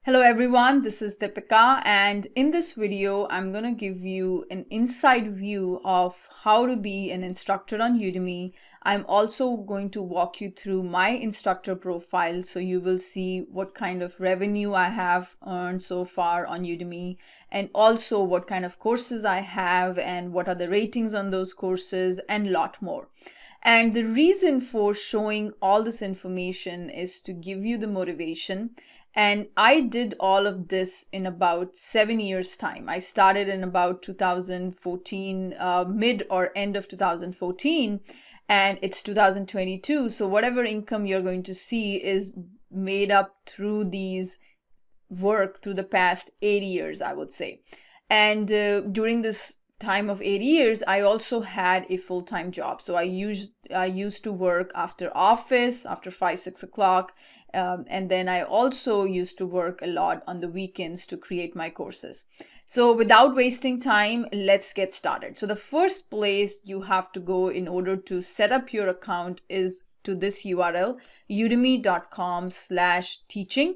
Hello everyone, this is Deepika, and in this video I'm going to give you an inside view of how to be an instructor on Udemy. I'm also going to walk you through my instructor profile so you will see what kind of revenue I have earned so far on Udemy, and also what kind of courses I have and what are the ratings on those courses and a lot more. And the reason for showing all this information is to give you the motivation. And I did all of this in about 7 years time. I started in about 2014, mid or end of 2014, and it's 2022. So whatever income you're going to see is made up through these work through the past 8 years, I would say. And during this time of 8 years, I also had a full-time job. So I used to work after office, after 5-6 o'clock. And then I also used to work a lot on the weekends to create my courses. So without wasting time, let's get started. So the first place you have to go in order to set up your account is to this URL, udemy.com/teaching.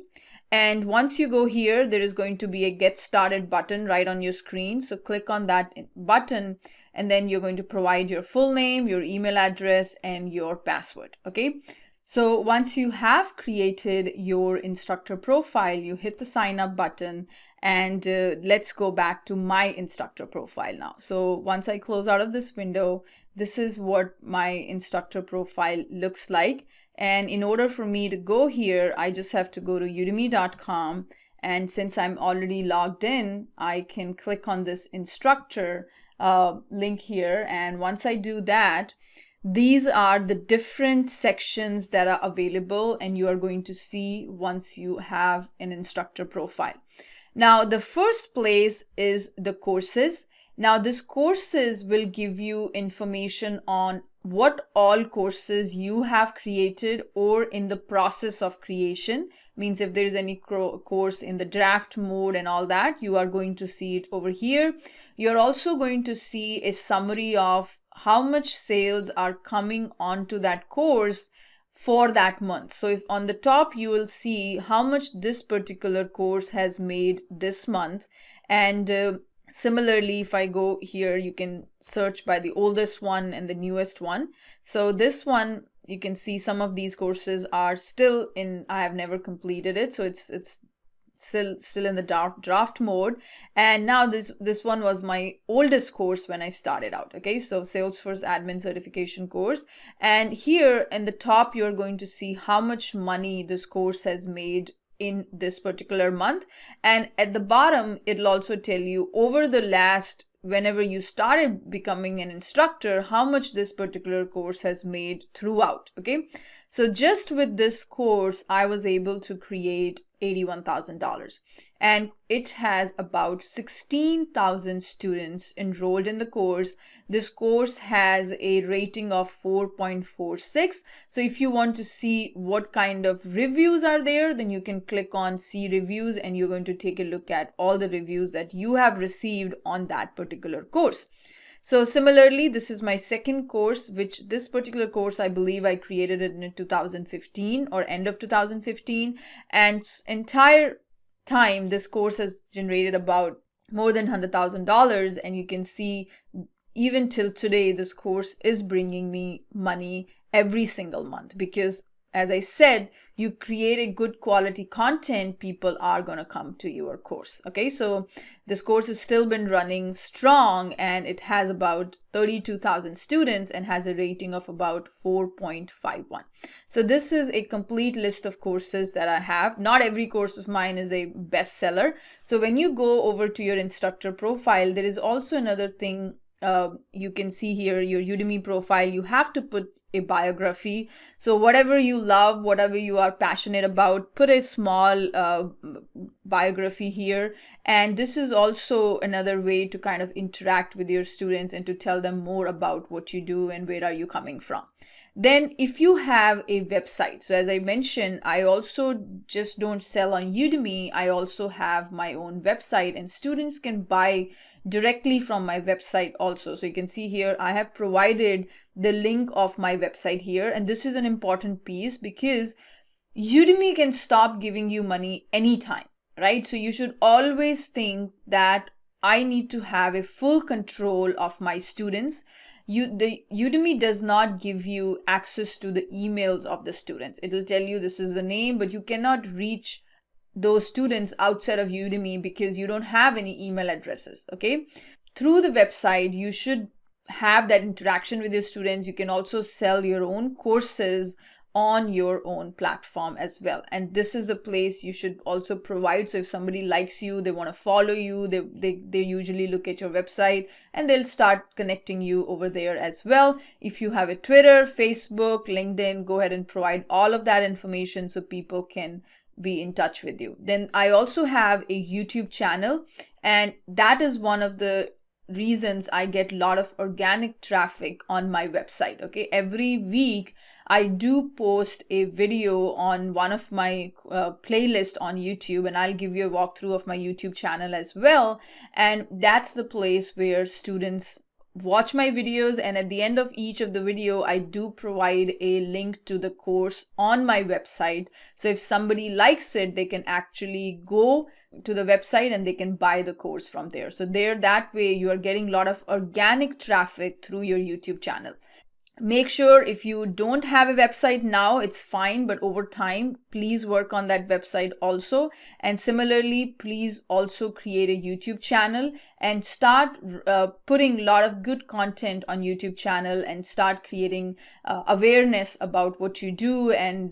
And once you go here, there is going to be a get started button right on your screen. So click on that button, and then you're going to provide your full name, your email address, and your password. Okay. So once you have created your instructor profile, you hit the sign up button, and let's go back to my instructor profile now. So once I close out of this window, this is what my instructor profile looks like. And in order for me to go here, I just have to go to udemy.com. And since I'm already logged in, I can click on this instructor link here. And once I do that, these are the different sections that are available and you are going to see once you have an instructor profile. Now, the first place is the courses. Now, this courses will give you information on what all courses you have created or in the process of creation. Means if there's any course in the draft mode and all that, you are going to see it over here. You're also going to see a summary of how much sales are coming onto that course for that month. So if on the top, you will see how much this particular course has made this month. And similarly, if I go here, you can search by the oldest one and the newest one. So this one, you can see some of these courses are still in, I have never completed it. So it's still in the draft mode. And now this one was my oldest course when I started out. Okay, so Salesforce admin certification course. And here in the top, you're going to see how much money this course has made in this particular month. And at the bottom, it'll also tell you over the last, whenever you started becoming an instructor, how much this particular course has made throughout. Okay, so just with this course, I was able to create $81,000, and it has about 16,000 students enrolled in the course. This course has a rating of 4.46. So if you want to see what kind of reviews are there, then you can click on see reviews, and you're going to take a look at all the reviews that you have received on that particular course. So similarly, this is my second course, which this particular course, I believe I created it in 2015 or end of 2015. And entire time, this course has generated about more than $100,000. And you can see even till today, this course is bringing me money every single month because, as I said, you create a good quality content, people are going to come to your course. Okay, so this course has still been running strong, and it has about 32,000 students and has a rating of about 4.51. So this is a complete list of courses that I have. Not every course of mine is a bestseller. So when you go over to your instructor profile, there is also another thing you can see here, your Udemy profile. You have to put a biography. So whatever you love, whatever you are passionate about, put a small biography here. And this is also another way to kind of interact with your students and to tell them more about what you do and where are you coming from. Then if you have a website, so as I mentioned, I also just don't sell on Udemy. I also have my own website, and students can buy directly from my website also. So you can see here, I have provided the link of my website here. And this is an important piece because Udemy can stop giving you money anytime. right? So you should always think that I need to have a full control of my students. The Udemy does not give you access to the emails of the students. It'll tell you this is the name, but you cannot reach those students outside of Udemy because you don't have any email addresses, okay? Through the website, you should have that interaction with your students. You can also sell your own courses on your own platform as well, and this is the place you should also provide. So if somebody likes you, they want to follow you, they usually look at your website and they'll start connecting you over there as well. If you have a Twitter, Facebook, LinkedIn, go ahead and provide all of that information so people can be in touch with you. Then I also have a YouTube channel, and that is one of the reasons I get a lot of organic traffic on my website. Okay, every week I do post a video on one of my playlist on YouTube, and I'll give you a walkthrough of my YouTube channel as well. And that's the place where students watch my videos, and at the end of each of the video I do provide a link to the course on my website. So if somebody likes it, they can actually go to the website and they can buy the course from there. So that way you are getting a lot of organic traffic through your YouTube channel. Make sure if you don't have a website now, it's fine, but over time, please work on that website also. And similarly, please also create a YouTube channel and start putting a lot of good content on YouTube channel and start creating awareness about what you do, and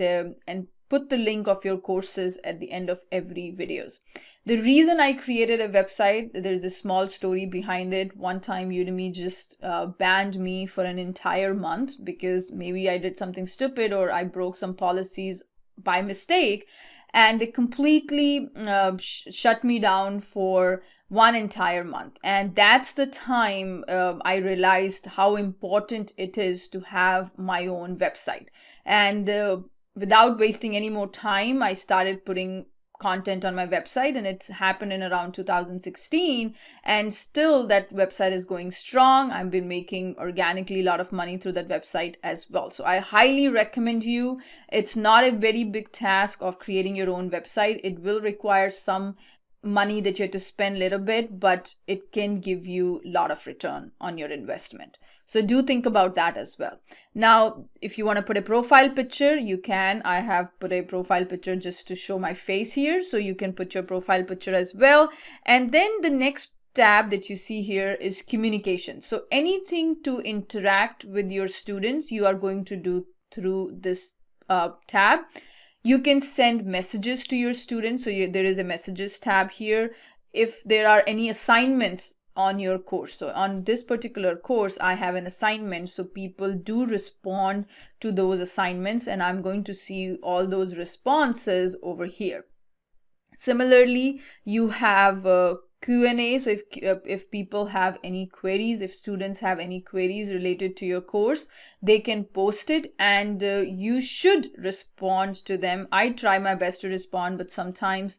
put the link of your courses at the end of every videos. The reason I created a website, there's a small story behind it. One time Udemy just banned me for an entire month because maybe I did something stupid or I broke some policies by mistake, and they completely shut me down for one entire month. And that's the time I realized how important it is to have my own website. And without wasting any more time, I started putting content on my website, and it's happened in around 2016, and still that website is going strong. I've been making organically a lot of money through that website as well. So I highly recommend you. It's not a very big task of creating your own website. It will require some money that you have to spend a little bit, but it can give you a lot of return on your investment. So do think about that as well. Now, if you want to put a profile picture, you can. I have put a profile picture just to show my face here. So you can put your profile picture as well. And then the next tab that you see here is communication. So anything to interact with your students, you are going to do through this tab. You can send messages to your students. So there is a messages tab here. If there are any assignments on your course. So on this particular course, I have an assignment. So people do respond to those assignments, and I'm going to see all those responses over here. Similarly, you have Q&A. So if people have any queries, if students have any queries related to your course, they can post it, and you should respond to them. I try my best to respond, but sometimes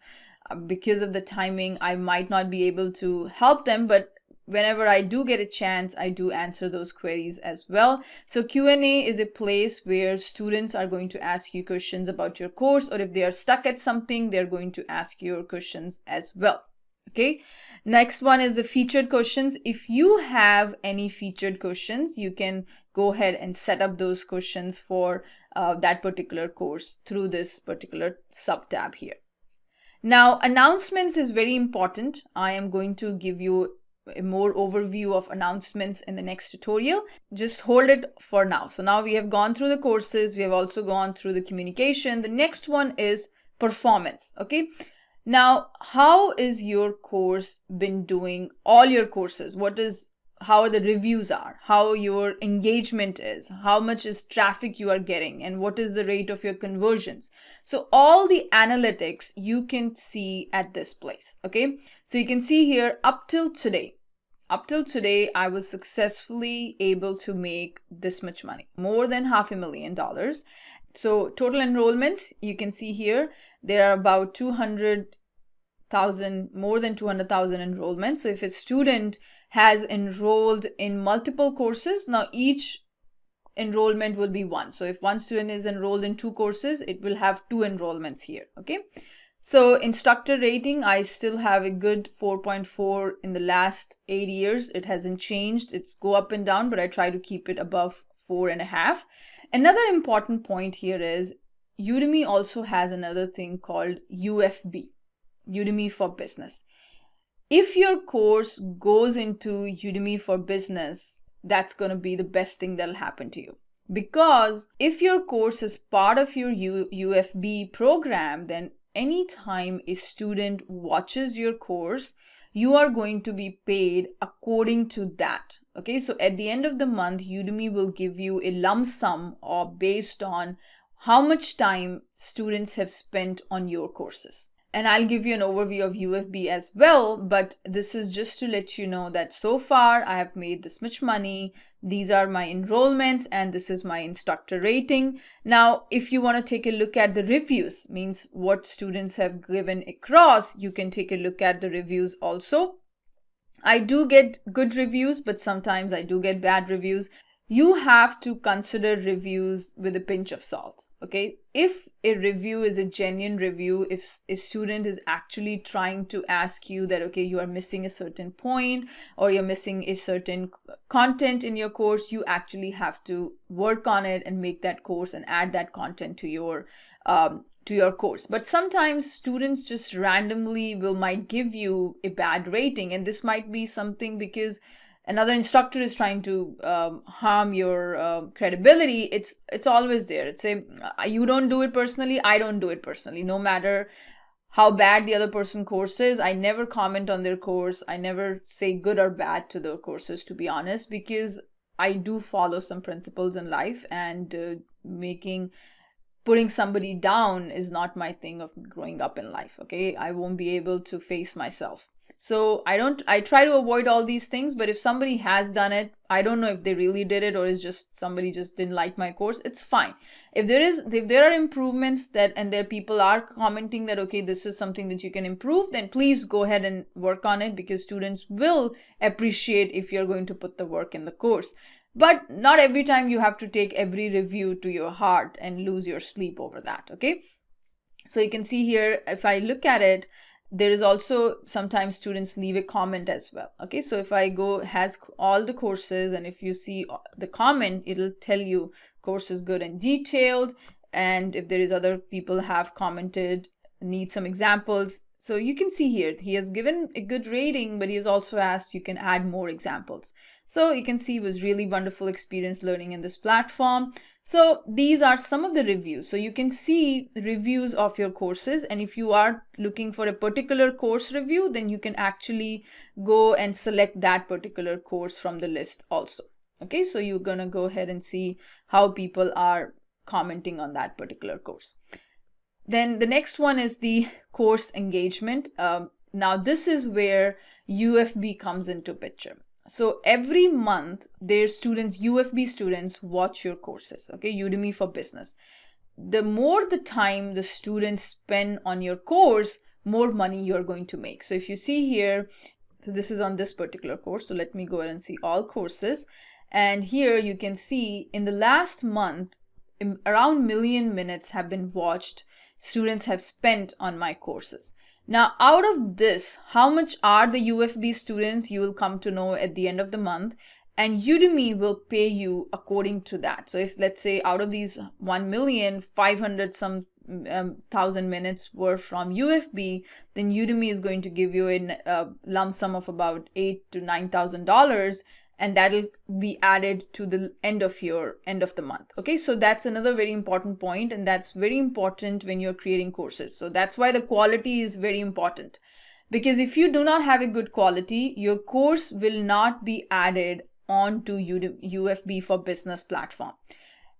because of the timing, I might not be able to help them, but whenever I do get a chance, I do answer those queries as well. So Q&A is a place where students are going to ask you questions about your course, or if they are stuck at something, they're going to ask your questions as well. Okay. Next one is the featured questions. If you have any featured questions, you can go ahead and set up those questions for that particular course through this particular sub tab here. Now, announcements is very important. I am going to give you a more overview of announcements in the next tutorial. Just hold it for now. So now we have gone through the courses. We have also gone through the communication. The next one is performance. Okay. Now, how is your course been doing? All your courses, how the reviews are, how your engagement is, how much is traffic you are getting, and what is the rate of your conversions. So all the analytics you can see at this place. Okay. So you can see here up till today, I was successfully able to make this much money, more than $500,000. So total enrollments, you can see here, there are about 200,000, more than 200,000 enrollments. So if a student has enrolled in multiple courses, now each enrollment will be one. So if one student is enrolled in 2 courses, it will have 2 enrollments here. Okay. So instructor rating, I still have a good 4.4 in the last 8 years. It hasn't changed. It's go up and down, but I try to keep it above 4.5. Another important point here is Udemy also has another thing called UFB, Udemy for Business. If your course goes into Udemy for Business, that's going to be the best thing that'll happen to you. Because if your course is part of your UFB program, then anytime a student watches your course, you are going to be paid according to that. Okay, so at the end of the month, Udemy will give you a lump sum or based on how much time students have spent on your courses. And I'll give you an overview of UFB as well, but this is just to let you know that so far I have made this much money. These are my enrollments and this is my instructor rating. Now, if you want to take a look at the reviews, means what students have given across, you can take a look at the reviews also. I do get good reviews, but sometimes I do get bad reviews. You have to consider reviews with a pinch of salt, okay? If a review is a genuine review, if a student is actually trying to ask you that, okay, you are missing a certain point or you're missing a certain content in your course, you actually have to work on it and make that course and add that content to your course. But sometimes students just randomly might give you a bad rating, and this might be something because another instructor is trying to harm your credibility. It's always there. It's you don't do it personally, I don't do it personally. No matter how bad the other person's course is, I never comment on their course. I never say good or bad to their courses, to be honest, because I do follow some principles in life, and putting somebody down is not my thing of growing up in life. Okay, I won't be able to face myself. So I try to avoid all these things, but if somebody has done it, I don't know if they really did it or it's just somebody just didn't like my course, it's fine. If there are improvements and there people are commenting that, okay, this is something that you can improve, then please go ahead and work on it, because students will appreciate if you're going to put the work in the course. But not every time you have to take every review to your heart and lose your sleep over that, okay? So you can see here, if I look at it, there is also sometimes students leave a comment as well. Okay, so if I go has all the courses, and if you see the comment, it'll tell you course is good and detailed. And if there is other people have commented, need some examples. So you can see here, he has given a good rating, but he has also asked you can add more examples. So you can see it was really wonderful experience learning in this platform. So these are some of the reviews. So you can see reviews of your courses. And if you are looking for a particular course review, then you can actually go and select that particular course from the list also. Okay, so you're going to go ahead and see how people are commenting on that particular course. Then the next one is the course engagement. Now this is where UFB comes into picture. So every month their students, UFB students, watch your courses, okay, Udemy for Business. The more the time the students spend on your course, more money you're going to make. So if you see here, so this is on this particular course. So let me go ahead and see all courses. And here you can see in the last month, around 1 million minutes have been watched, students have spent on my courses. Now, out of this, how much are the UFB students? You will come to know at the end of the month, and Udemy will pay you according to that. So if, let's say, out of these 1,500,000 some thousand minutes were from UFB, then Udemy is going to give you a lump sum of about $8,000 to $9,000, and that'll be added to the end of the month. Okay, so that's another very important point, and that's very important when you're creating courses. So that's why the quality is very important, because if you do not have a good quality, your course will not be added onto UFB for Business platform.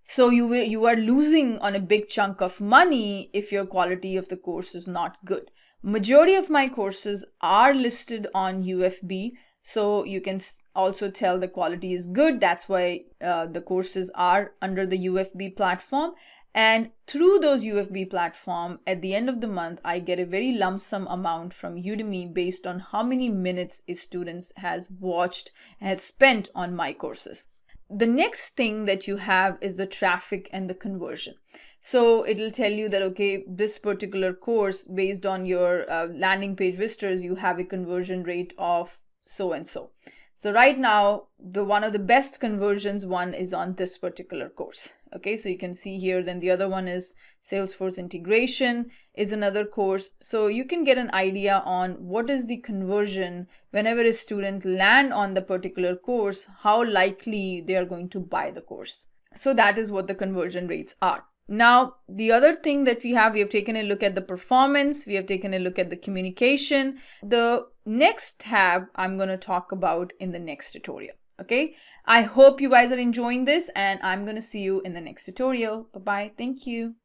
So you are losing on a big chunk of money if your quality of the course is not good. Majority of my courses are listed on UFB. So you can also tell the quality is good. That's why the courses are under the UFB platform. And through those UFB platform, at the end of the month, I get a very lump sum amount from Udemy based on how many minutes a student has watched and has spent on my courses. the next thing that you have is the traffic and the conversion. So it'll tell you that, okay, this particular course, based on your landing page visitors, you have a conversion rate of so and so. So right now, one of the best conversions one is on this particular course. Okay, so you can see here, then the other one is Salesforce integration is another course. So you can get an idea on what is the conversion whenever a student land on the particular course, how likely they are going to buy the course. So that is what the conversion rates are. Now, the other thing that we have taken a look at the performance, we have taken a look at the communication. The next tab I'm going to talk about in the next tutorial. Okay, I hope you guys are enjoying this, and I'm going to see you in the next tutorial. Bye-bye. Thank you.